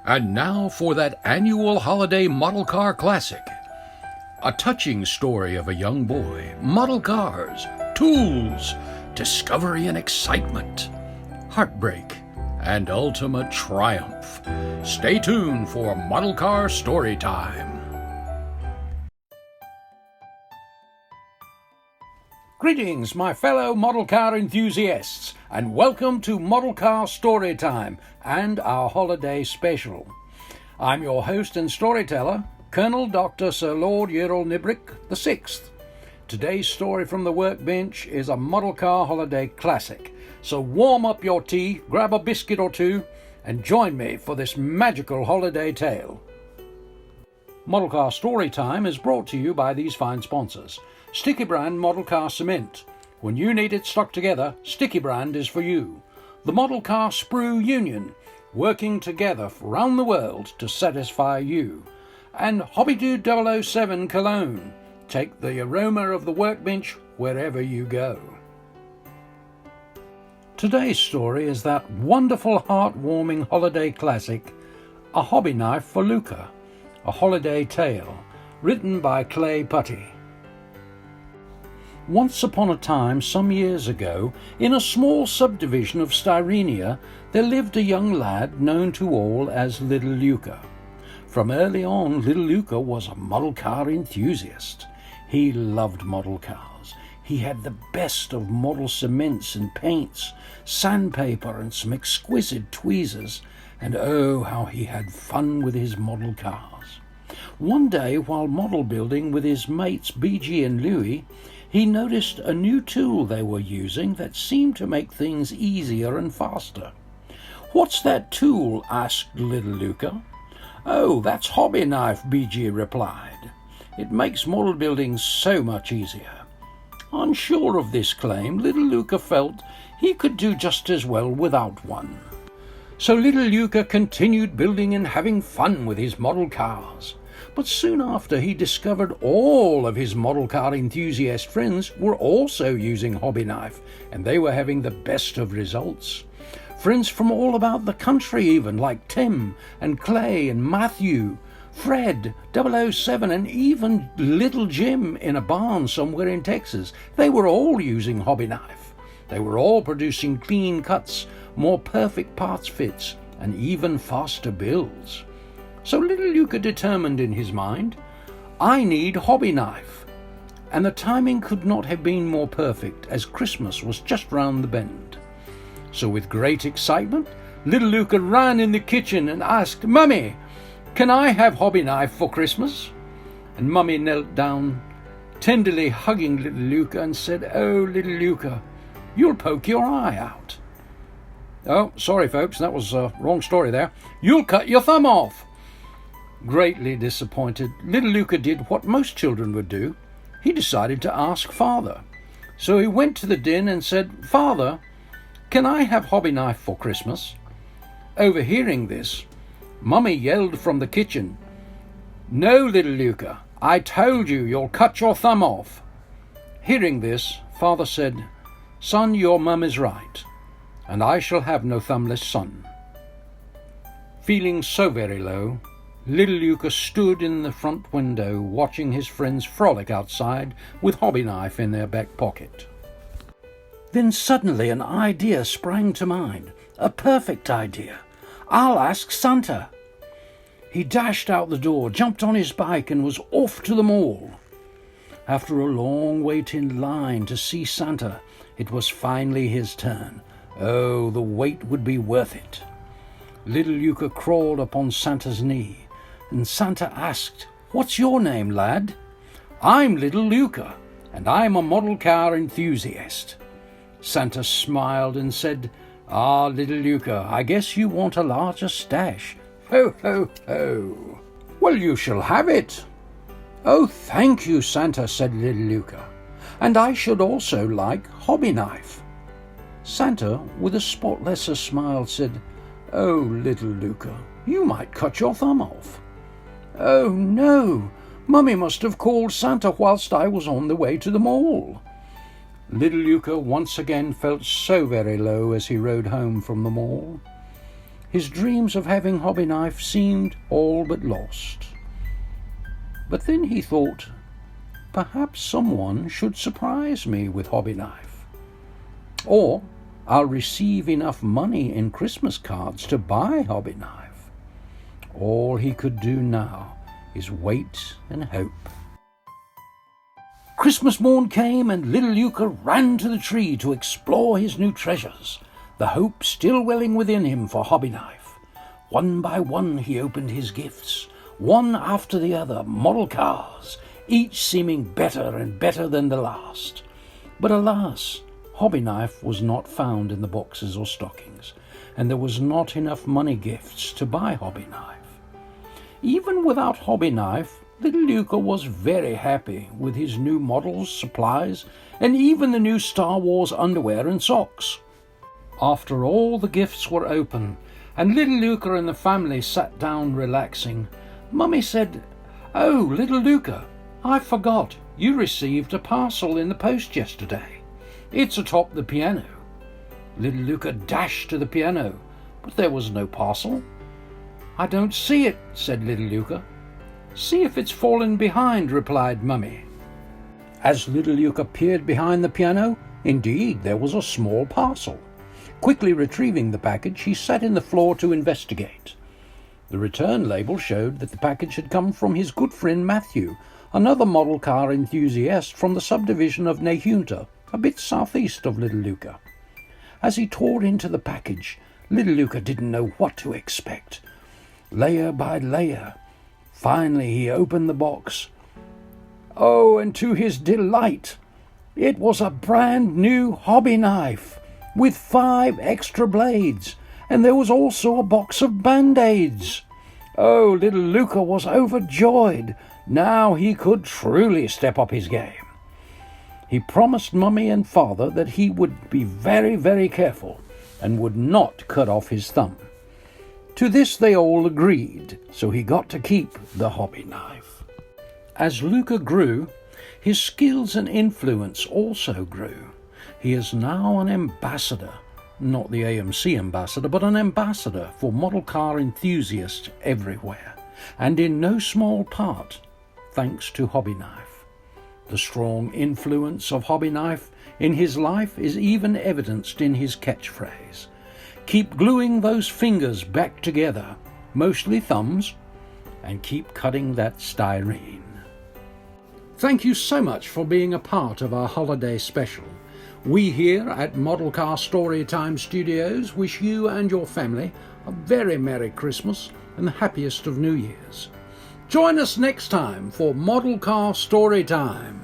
And now for that annual holiday model car classic. A touching story of a young boy, model cars, tools, discovery and excitement, heartbreak, and ultimate triumph. Stay tuned for Model Car Story Time. Greetings, my fellow model car enthusiasts, and welcome to Model Car Story Time and our holiday special. I'm your host and storyteller, Colonel Dr. Sir Lord Yerrell Nibrick VI. Today's story from the workbench is a model car holiday classic, so warm up your tea, grab a biscuit or two, and join me for this magical holiday tale. Model Car Story Time is brought to you by these fine sponsors. Sticky Brand Model Car Cement. When you need it stuck together, Sticky Brand is for you. The Model Car Sprue Union, working together around the world to satisfy you. And HobbyDude 007 Cologne. Take the aroma of the workbench wherever you go. Today's story is that wonderful heartwarming holiday classic, A Hobby Knife for Luca, a holiday tale, written by Clay Putty. Once upon a time, some years ago, in a small subdivision of Styrenia, there lived a young lad known to all as Little Luca. From early on, Little Luca was a model car enthusiast. He loved model cars. He had the best of model cements and paints, sandpaper and some exquisite tweezers, and oh, how he had fun with his model cars. One day, while model building with his mates BG and Louie, he noticed a new tool they were using that seemed to make things easier and faster. "What's that tool?" asked Little Luca. "Oh, that's Hobby Knife," BG replied. "It makes model building so much easier." Unsure of this claim, Little Luca felt he could do just as well without one. So Little Luca continued building and having fun with his model cars. But soon after, he discovered all of his model car enthusiast friends were also using Hobby Knife, and they were having the best of results. Friends from all about the country even, like Tim and Clay and Matthew, Fred, 007, and even little Jim in a barn somewhere in Texas. They were all using Hobby Knife. They were all producing clean cuts, more perfect parts fits, and even faster builds. So Little Luca determined in his mind, I need Hobby Knife. And the timing could not have been more perfect, as Christmas was just round the bend. So with great excitement, Little Luca ran in the kitchen and asked, "Mummy, can I have Hobby Knife for Christmas?" And Mummy knelt down, tenderly hugging Little Luca, and said, "Oh, Little Luca, you'll poke your eye out." Oh, sorry folks, that was a wrong story there. "You'll cut your thumb off." Greatly disappointed, Little Luca did what most children would do. He decided to ask Father. So he went to the den and said, "Father, can I have Hobby Knife for Christmas?" Overhearing this, Mummy yelled from the kitchen, "No, Little Luca, I told you you'll cut your thumb off." Hearing this, Father said, "Son, your mum is right, and I shall have no thumbless son." Feeling so very low, Little Luca stood in the front window watching his friends frolic outside with Hobby Knife in their back pocket. Then suddenly an idea sprang to mind, a perfect idea. "I'll ask Santa." He dashed out the door, jumped on his bike, and was off to the mall. After a long wait in line to see Santa, it was finally his turn. Oh, the wait would be worth it. Little Luca crawled upon Santa's knee, and Santa asked, "What's your name, lad?" "I'm Little Luca, and I'm a model car enthusiast." Santa smiled and said, "Ah, Little Luca, I guess you want a larger stash. Ho, ho, ho. Well, you shall have it." "Oh, thank you, Santa," said Little Luca, "and I should also like Hobby Knife." Santa, with a spotless smile, said, "Oh, Little Luca, you might cut your thumb off." "Oh, no, Mummy must have called Santa whilst I was on the way to the mall." Little Luca once again felt so very low as he rode home from the mall. His dreams of having Hobby Knife seemed all but lost. But then he thought, perhaps someone should surprise me with Hobby Knife. Or I'll receive enough money in Christmas cards to buy Hobby Knife. All he could do now is wait and hope. Christmas morn came and little Luca ran to the tree to explore his new treasures, the hope still welling within him for Hobby Knife. One by one he opened his gifts, one after the other, model cars, each seeming better and better than the last. But alas, Hobby Knife was not found in the boxes or stockings, and there was not enough money gifts to buy Hobby Knife. Even without Hobby Knife, little Luca was very happy with his new models, supplies, and even the new Star Wars underwear and socks. After all the gifts were open, and little Luca and the family sat down relaxing, Mummy said, "Oh, little Luca, I forgot you received a parcel in the post yesterday. It's atop the piano." Little Luca dashed to the piano, but there was no parcel. "I don't see it," said little Luca. "See if it's fallen behind," replied Mummy. As little Luca peered behind the piano, indeed there was a small parcel. Quickly retrieving the package, he sat in the floor to investigate. The return label showed that the package had come from his good friend Matthew, another model car enthusiast from the subdivision of Nahunta, a bit southeast of little Luca. As he tore into the package, little Luca didn't know what to expect. Layer by layer, finally he opened the box. Oh, and to his delight, it was a brand new Hobby Knife with 5 extra blades, and there was also a box of Band-Aids. Oh, little Luca was overjoyed. Now he could truly step up his game. He promised Mummy and Father that he would be very, very careful and would not cut off his thumb. To this they all agreed, so he got to keep the Hobby Knife. As Luca grew, his skills and influence also grew. He is now an ambassador, not the AMC ambassador, but an ambassador for model car enthusiasts everywhere, and in no small part thanks to Hobby Knife. The strong influence of Hobby Knife in his life is even evidenced in his catchphrase. Keep gluing those fingers back together, mostly thumbs, and keep cutting that styrene. Thank you so much for being a part of our holiday special. We here at Model Car Storytime Studios wish you and your family a very Merry Christmas and the happiest of New Years. Join us next time for Model Car Storytime.